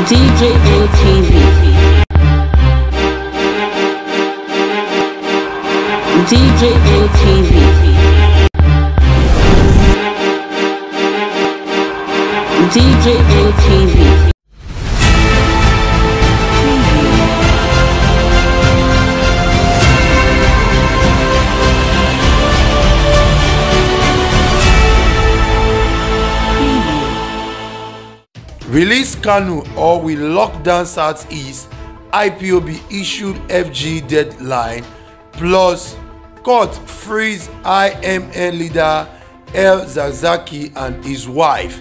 DJ ATV. DJ ATV. DJ ATV. Release Kanu or we lock down Southeast, IPOB issued FG deadline, plus court frees IMN leader El Zakzaky and his wife.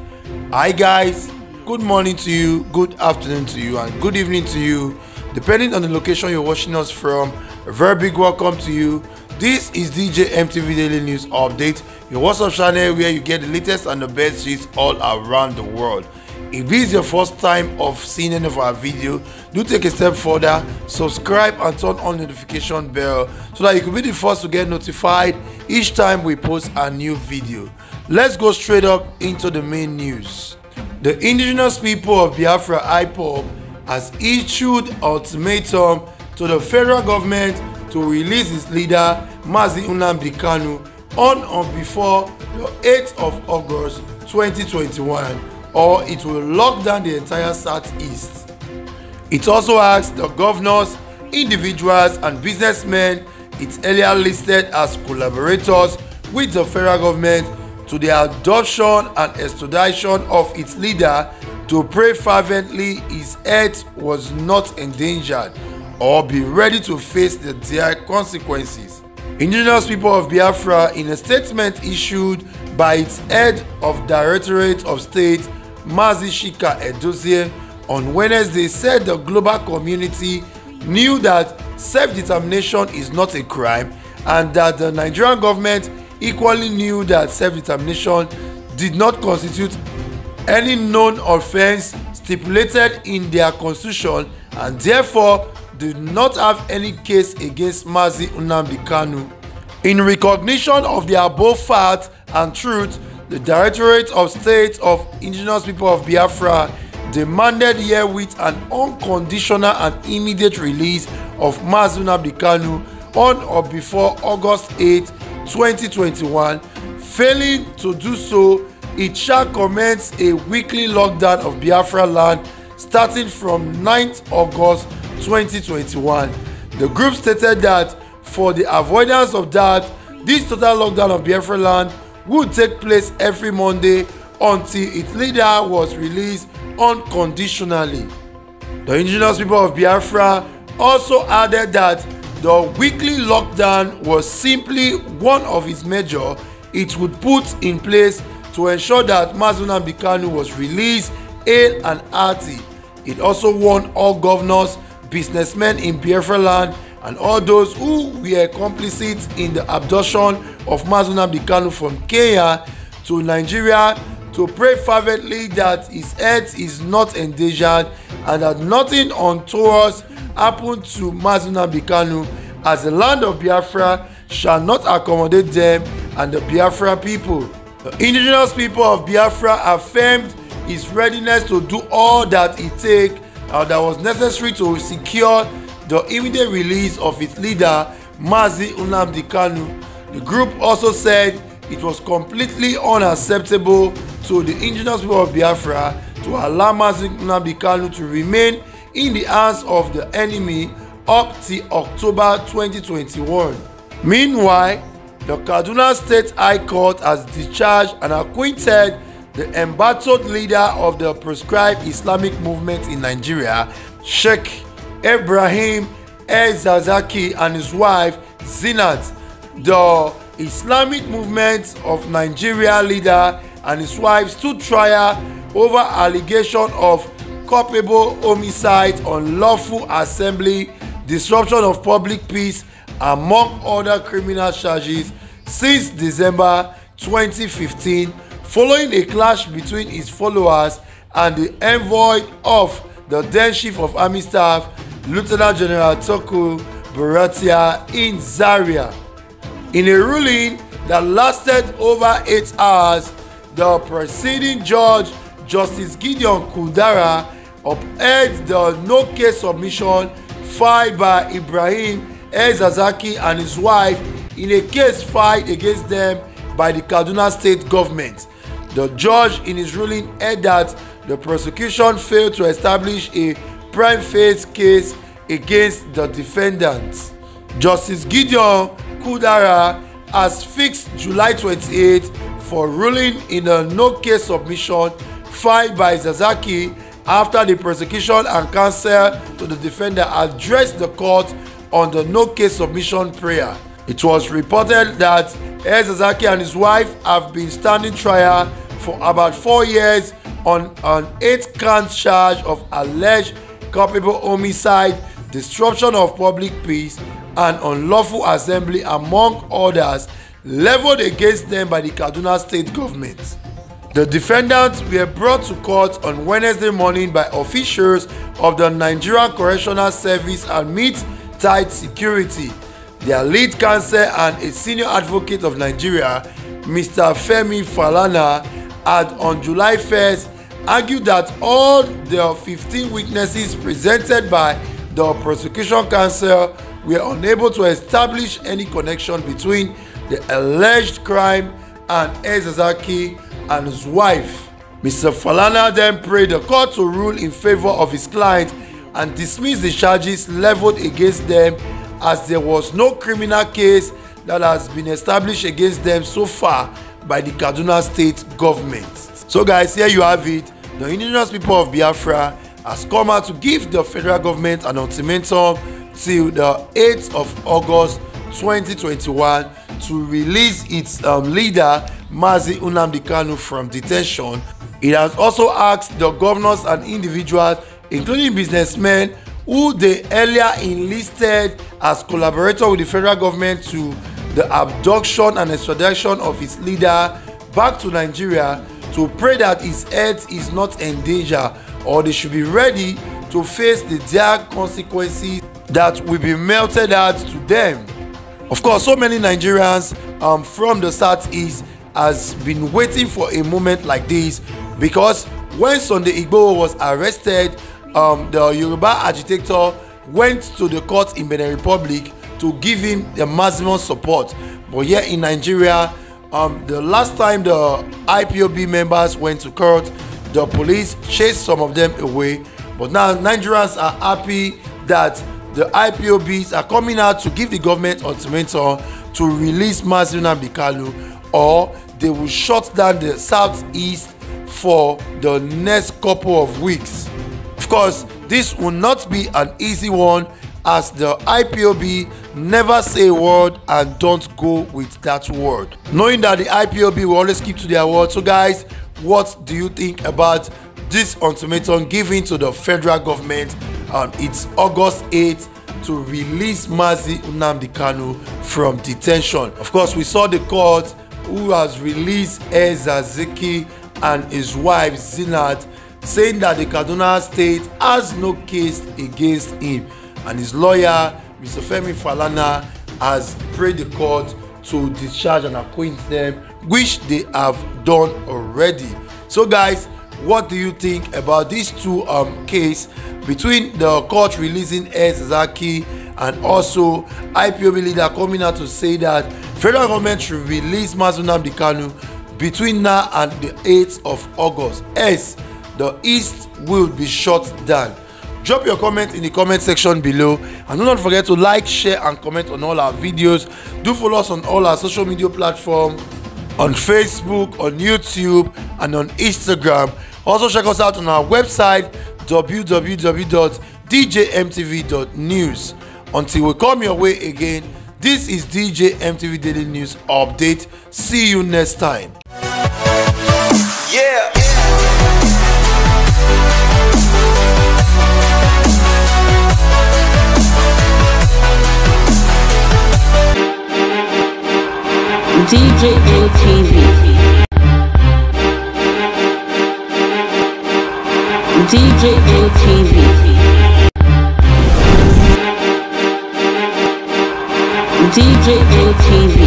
Hi guys, good morning to you, good afternoon to you, and good evening to you, depending on the location you're watching us from. A very big welcome to you. This is DJ MTV Daily News Update, your WhatsApp channel where you get the latest and the best news all around the world. If this is your first time of seeing any of our video, do take a step further, subscribe and turn on the notification bell so that you can be the first to get notified each time we post a new video. Let's go straight up into the main news. The indigenous people of Biafra, IPOB, has issued ultimatum to the federal government to release its leader Mazi Nnamdi Kanu on or before the 8th of August 2021. Or it will lock down the entire Southeast. It also asked the governors, individuals and businessmen it earlier listed as collaborators with the federal government to the adoption and extradition of its leader to pray fervently his health was not endangered or be ready to face the dire consequences. Indigenous people of Biafra, in a statement issued by its head of Directorate of State Mazi Chika Edozie on Wednesday, said the global community knew that self-determination is not a crime and that the Nigerian government equally knew that self-determination did not constitute any known offense stipulated in their constitution and therefore did not have any case against Mazi Nnamdi Kanu. In recognition of the above fact and truth, the Directorate of State of Indigenous People of Biafra demanded herewith an unconditional and immediate release of Mazi Nnamdi Kanu on or before August 8, 2021. Failing to do so, it shall commence a weekly lockdown of Biafra land starting from 9th August 2021. The group stated that for the avoidance of that, this total lockdown of Biafra land would take place every Monday until its leader was released unconditionally. The indigenous people of Biafra also added that the weekly lockdown was simply one of its measures it would put in place to ensure that Mazi Nnamdi Kanu was released hale and hearty. It also warned all governors, businessmen in Biafra land and all those who were complicit in the abduction of Mazi Nnamdi Kanu from Kenya to Nigeria to pray fervently that his health is not endangered and that nothing untoward happened to Mazi Nnamdi Kanu, as the land of Biafra shall not accommodate them and the Biafra people. The indigenous people of Biafra affirmed his readiness to do all that it takes that was necessary to secure the immediate release of its leader Mazi Nnamdi Kanu. The group also said it was completely unacceptable to the indigenous people of Biafra to allow Mazi Nnamdi Kanu to remain in the hands of the enemy up till October 2021. Meanwhile, the Kaduna State High Court has discharged and acquitted the embattled leader of the proscribed Islamic movement in Nigeria, Sheikh Ibrahim El Zakzaky, and his wife Zinat. The Islamic movement of Nigeria leader and his wife stood trial over allegation of culpable homicide, unlawful assembly, disruption of public peace, among other criminal charges since December 2015, following a clash between his followers and the envoy of the then Chief of Army Staff, Lieutenant General Toku Buratai in Zaria. In a ruling that lasted over 8 hours, the preceding judge, Justice Gideon Kudara, upheld the no-case submission filed by Ibrahim El-Zakzaky and his wife in a case filed against them by the Kaduna State government. The judge in his ruling held that the prosecution failed to establish a prima facie case against the defendants. Justice Gideon Kudara has fixed July 28 for ruling in a no-case submission filed by Zakzaky after the prosecution and counsel to the defendant addressed the court on the no-case submission prayer. It was reported that El-Zakzaky and his wife have been standing trial for about 4 years on an 8-count charge of alleged culpable homicide, disruption of public peace, and unlawful assembly, among others, leveled against them by the Kaduna State government. The defendants were brought to court on Wednesday morning by officials of the Nigerian Correctional Service amid tight security. Their lead counsel and a senior advocate of Nigeria, Mr. Femi Falana, had on July 1st argued that all the 15 witnesses presented by the prosecution counsel were unable to establish any connection between the alleged crime and El-Zakzaky and his wife. Mr. Falana then prayed the court to rule in favor of his client and dismiss the charges leveled against them, as there was no criminal case that has been established against them so far by the Kaduna State government. So guys, here you have it. The indigenous people of Biafra has come out to give the federal government an ultimatum till the 8th of August 2021 to release its leader Mazi Nnamdi Kanu from detention. It has also asked the governors and individuals, including businessmen, who they earlier enlisted as collaborators with the federal government to the abduction and extradition of its leader back to Nigeria, to pray that his health is not in danger, or they should be ready to face the dire consequences that will be meted out to them. Of course, so many Nigerians from the southeast has been waiting for a moment like this, because when Sunday Igboho was arrested, the Yoruba agitator went to the court in Benin Republic to give him the maximum support. But here in Nigeria, the last time the IPOB members went to court, the police chased some of them away. But now Nigerians are happy that the IPOBs are coming out to give the government ultimatum to release Mazi Nnamdi Kanu, or they will shut down the southeast for the next couple of weeks. Of course, this will not be an easy one, as the IPOB never say a word and don't go with that word, knowing that the IPOB will always keep to their word. So guys, what do you think about this ultimatum given to the federal government? It's August 8th to release Mazi Nnamdi Kanu from detention. Of course, we saw the court who has released El-Zakzaky and his wife Zinat, saying that the Kaduna State has no case against him, and his lawyer, Mr. Femi Falana, has prayed the court to discharge and acquit them, which they have done already. So guys, what do you think about these two cases between the court releasing El-Zakzaky and also IPOB leader coming out to say that federal government should release Mazi Nnamdi Kanu between now and the 8th of August, as the East will be shut down? Drop your comment in the comment section below, and do not forget to like, share and comment on all our videos. Do follow us on all our social media platforms, on Facebook, on YouTube and on Instagram. Also check us out on our website www.djmtv.news. Until we come your way again, this is DJ MTV Daily News Update. See you next time. Yeah. DJ ATV. DJ ATV. DJ ATV.